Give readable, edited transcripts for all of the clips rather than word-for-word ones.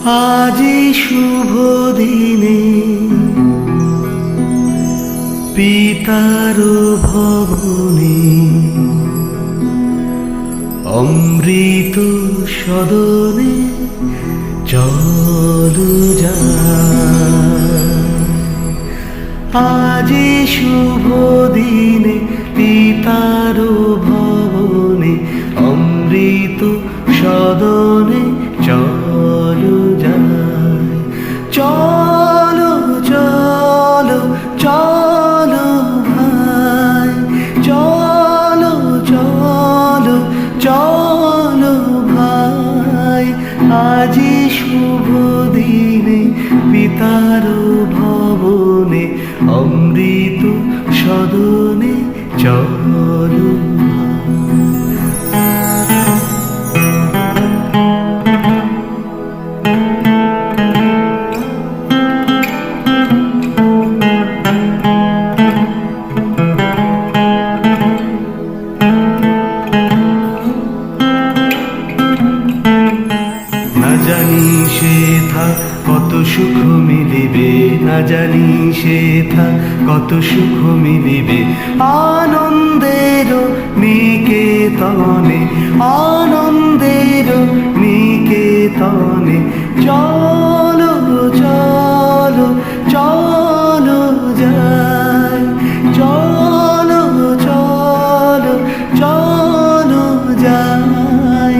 আজি শুভ দিনে পিতার ভবনে অমৃত সদনে চলো যাই। আজি শুভ দিনে পিতার ভবনে অমৃত সদনে চলো যাই। চলো চলো চলো ভাই, চলো চলো চলো ভাই, আজি শুভ দিনে পিতার ভবনে অমৃত সদনে চলো। না জানি সেথা কত সুখ মিলিবে, না জানি সেথা কত সুখ মিলিবে আনন্দের নিকেতনে, আনন্দের নিকেতনে চলো চলো চলো যাই। চলো চলো চলো যাই।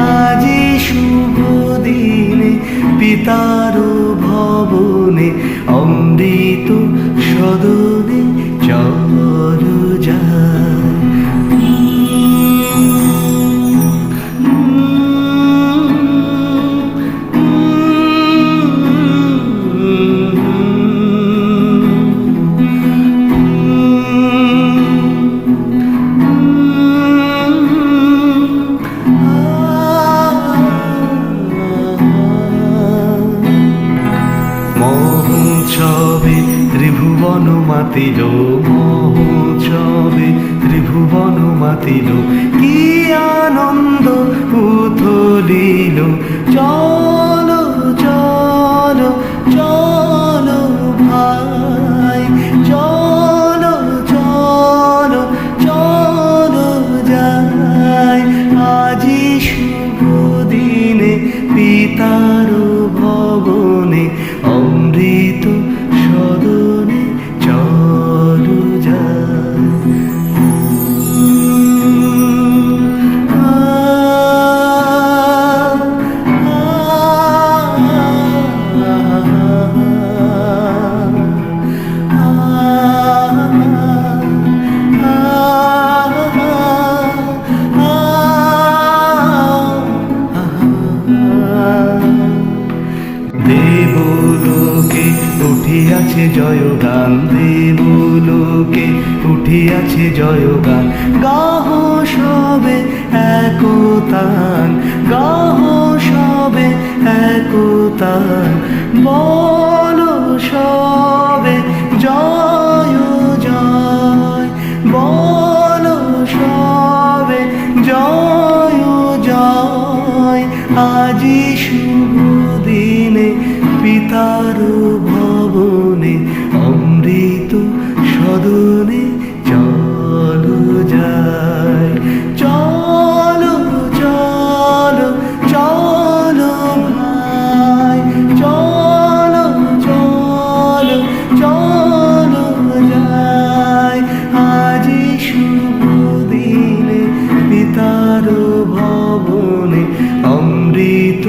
আজি শুভ দিনে পিতার ভবনে অমৃত সদনে চলো যাই। মহোৎসবে ত্রিভুবন মাতিল, মহোৎসবে ত্রিভুবন মাতিল, কি আনন্দ উথলিল। চলো চলো চলো ভাই, চলো চলো চলো যাই। আজি শুভ দিনে পিতার ভবনে অমৃত সদনে চলো যাই। দেবলোকে উঠিয়াছে জয়গান, দেবলোকে উঠিয়াছে জয়গান, গাহ সবে একতান, গাহ সবে একতান, বলো সবে জয় জয়, বলো সবে জয় জয়। আজি শুভ দিনে পিতার ভবনে অমৃত সদনে চলো যাই। চলো চলো চলো ভাই, চলো চলো চলো যাই। আজি শুভ দিনে পিতার ভবনে অমৃত